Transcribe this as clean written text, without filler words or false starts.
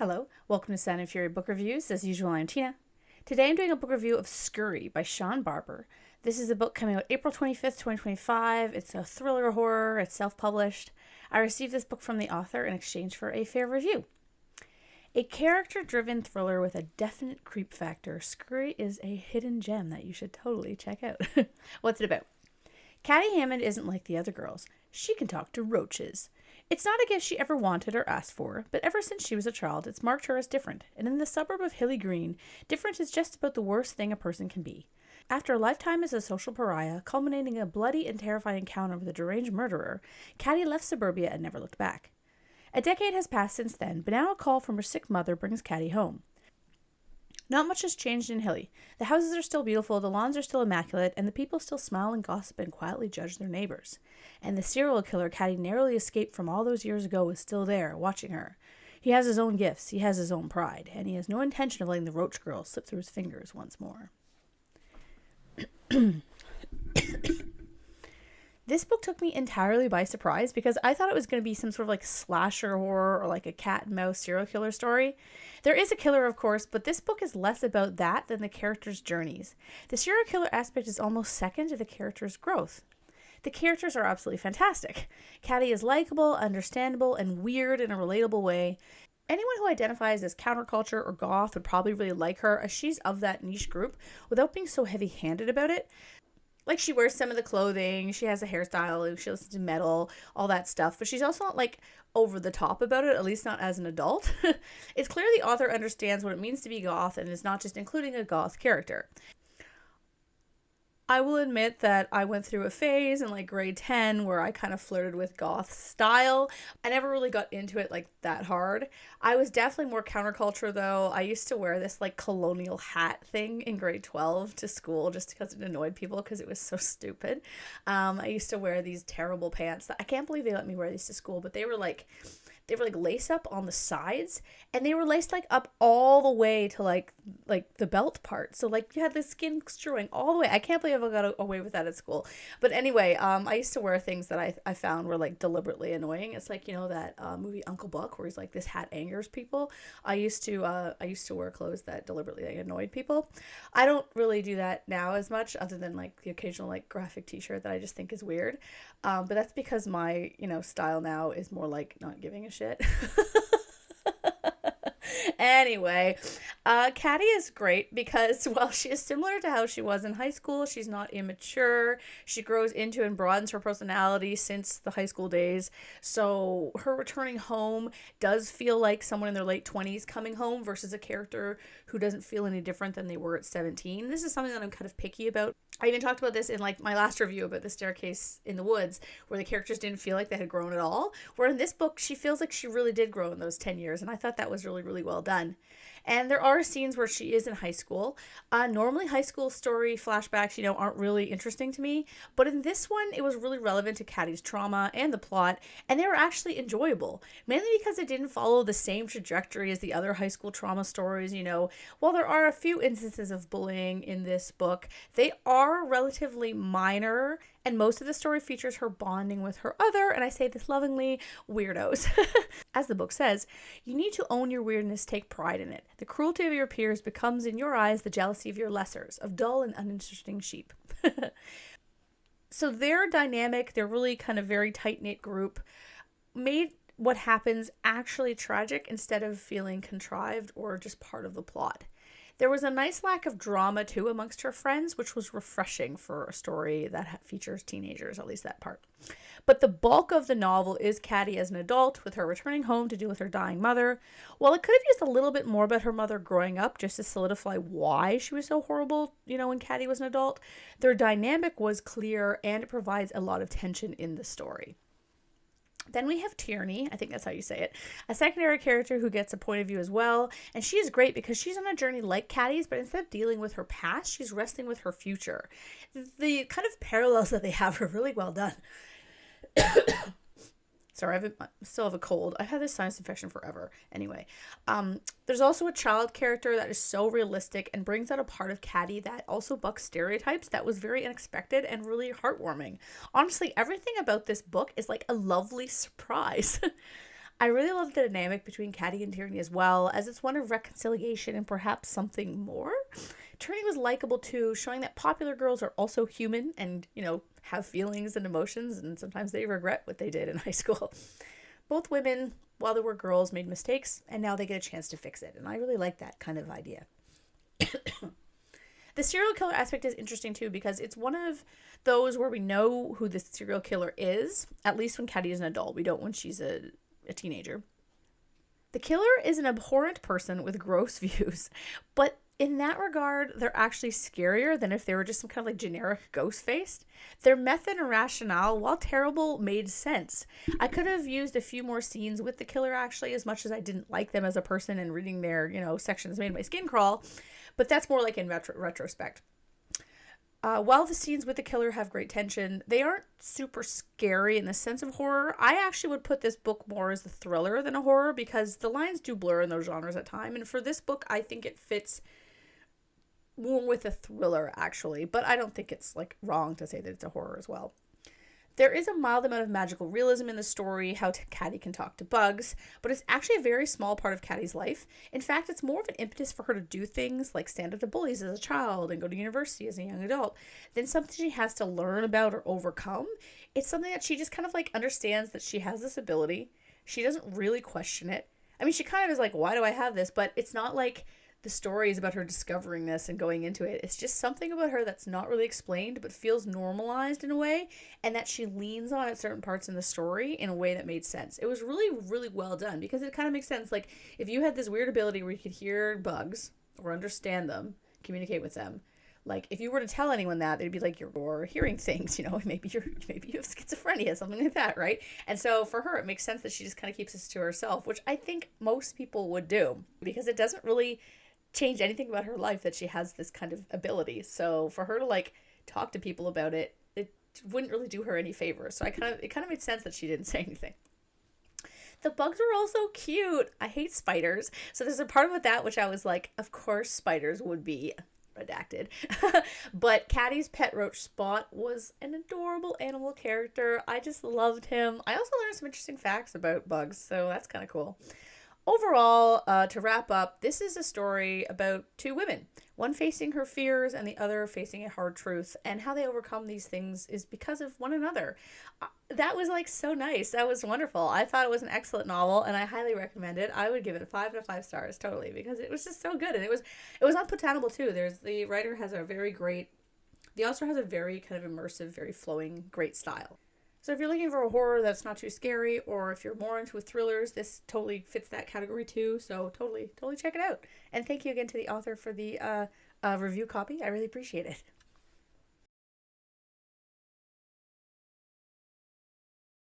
Hello, welcome to Sound and Fury Book Reviews. As usual, I'm Tina. Today I'm doing a book review of Scurry by Seann Barbour. This is a book coming out April 25th, 2025. It's a thriller horror, it's self-published. I received this book from the author in exchange for a fair review. A character-driven thriller with a definite creep factor, Scurry is a hidden gem that you should totally check out. What's it about? Caddy Hammond isn't like the other girls. She can talk to roaches. It's not a gift she ever wanted or asked for, but ever since she was a child, it's marked her as different. And in the suburb of Hilly Green, different is just about the worst thing a person can be. After a lifetime as a social pariah, culminating in a bloody and terrifying encounter with a deranged murderer, Caddy left suburbia and never looked back. A decade has passed since then, but now a call from her sick mother brings Caddy home. Not much has changed in Hilly. The houses are still beautiful, the lawns are still immaculate, and the people still smile and gossip and quietly judge their neighbors. And the serial killer Caddy narrowly escaped from all those years ago is still there, watching her. He has his own gifts, he has his own pride, and he has no intention of letting the roach girl slip through his fingers once more. This book took me entirely by surprise because I thought it was going to be some sort of like slasher horror or like a cat and mouse serial killer story. There is a killer, of course, but this book is less about that than the characters' journeys. The serial killer aspect is almost second to the characters' growth. The characters are absolutely fantastic. Caddy is likable, understandable, and weird in a relatable way. Anyone who identifies as counterculture or goth would probably really like her, as she's of that niche group without being so heavy-handed about it. Like, she wears some of the clothing, she has a hairstyle, she listens to metal, all that stuff, but she's also not, like, over the top about it, at least not as an adult. It's clear the author understands what it means to be goth and is not just including a goth character. I will admit that I went through a phase in like grade 10 where I kind of flirted with goth style. I never really got into it like that hard. I was definitely more counterculture though. I used to wear this like colonial hat thing in grade 12 to school just because it annoyed people because it was so stupid. I used to wear these terrible pants that I can't believe they let me wear these to school, but they were like lace up on the sides, and they were laced like up all the way to like the belt part, so like you had the skin showing all the way. I can't believe I got away with that at school. But anyway, I used to wear things that I found were like deliberately annoying. It's like, you know, that movie Uncle Buck where he's like, this hat angers people. I used to wear clothes that deliberately like, annoyed people. I don't really do that now as much, other than like the occasional like graphic t-shirt that I just think is weird. But that's because my, you know, style now is more like not giving a shit. Anyway, Caddy is great because, well, she is similar to how she was in high school. She's not immature. She grows into and broadens her personality since the high school days. So her returning home does feel like someone in their late 20s coming home versus a character who doesn't feel any different than they were at 17. This is something that I'm kind of picky about. I even talked about this in like my last review about The Staircase in the Woods, where the characters didn't feel like they had grown at all. Where in this book, she feels like she really did grow in those 10 years. And I thought that was really, really well done. And there are scenes where she is in high school. Normally high school story flashbacks, you know, aren't really interesting to me. But in this one, it was really relevant to Caddy's trauma and the plot. And they were actually enjoyable. Mainly because it didn't follow the same trajectory as the other high school trauma stories, you know. While there are a few instances of bullying in this book, they are relatively minor. And most of the story features her bonding with her other, and I say this lovingly, weirdos. As the book says, you need to own your weirdness, take pride in it. The cruelty of your peers becomes, in your eyes, the jealousy of your lessers, of dull and uninteresting sheep. So their dynamic, their really kind of very tight-knit group, made what happens actually tragic instead of feeling contrived or just part of the plot. There was a nice lack of drama, too, amongst her friends, which was refreshing for a story that features teenagers, at least that part. But the bulk of the novel is Caddy as an adult, with her returning home to deal with her dying mother. While it could have used a little bit more about her mother growing up, just to solidify why she was so horrible, you know, when Caddy was an adult, their dynamic was clear, and it provides a lot of tension in the story. Then we have Tierney, I think that's how you say it, a secondary character who gets a point of view as well, and she is great because she's on a journey like Caddy's, but instead of dealing with her past, she's wrestling with her future. The kind of parallels that they have are really well done. Sorry, I still have a cold. I've had this sinus infection forever. Anyway, there's also a child character that is so realistic and brings out a part of Caddy that also bucks stereotypes that was very unexpected and really heartwarming. Honestly, everything about this book is like a lovely surprise. I really love the dynamic between Caddy and Tierney as well, as it's one of reconciliation and perhaps something more. Tierney was likable too, showing that popular girls are also human and, have feelings and emotions, and sometimes they regret what they did in high school. Both women, while they were girls, made mistakes, and now they get a chance to fix it, and I really like that kind of idea. The serial killer aspect is interesting too, because it's one of those where we know who the serial killer is, at least when Caddy is an adult. We don't when she's a teenager. The killer is an abhorrent person with gross views, but in that regard, they're actually scarier than if they were just some kind of like generic ghost faced. Their method and rationale, while terrible, made sense. I could have used a few more scenes with the killer actually, as much as I didn't like them as a person and reading their, sections made my skin crawl, but that's more like in retrospect. While the scenes with the killer have great tension, they aren't super scary in the sense of horror. I actually would put this book more as a thriller than a horror, because the lines do blur in those genres at times. And for this book, I think it fits more with a thriller, actually. But I don't think it's wrong to say that it's a horror as well. There is a mild amount of magical realism in the story, how Caddy can talk to bugs, but it's actually a very small part of Caddy's life. In fact, it's more of an impetus for her to do things like stand up to bullies as a child and go to university as a young adult than something she has to learn about or overcome. It's something that she just kind of understands that she has this ability. She doesn't really question it. I mean, she kind of is like, why do I have this? But it's not like the story is about her discovering this and going into it. It's just something about her that's not really explained, but feels normalized in a way, and that she leans on at certain parts in the story in a way that made sense. It was really, really well done, because it kind of makes sense. Like, if you had this weird ability where you could hear bugs or understand them, communicate with them, if you were to tell anyone that, they'd be like, you're hearing things, maybe you have schizophrenia, something like that, right? And so for her, it makes sense that she just kind of keeps this to herself, which I think most people would do, because it doesn't really change anything about her life that she has this kind of ability. So for her to talk to people about it, it wouldn't really do her any favors. So it kind of made sense that she didn't say anything. The bugs were also cute. I hate spiders. So there's a part with that which I was like, of course spiders would be redacted. But Caddy's pet roach Spot was an adorable animal character. I just loved him. I also learned some interesting facts about bugs, so that's kind of cool. Overall, to wrap up, this is a story about two women, one facing her fears and the other facing a hard truth, and how they overcome these things is because of one another. That was so nice. That was wonderful. I thought it was an excellent novel, and I highly recommend it. I would give it 5 out of 5 stars totally, because it was just so good, and it was unputdownable too. The author has a very kind of immersive, very flowing, great style. So if you're looking for a horror that's not too scary, or if you're more into thrillers, this totally fits that category too. So totally check it out. And thank you again to the author for the review copy. I really appreciate it.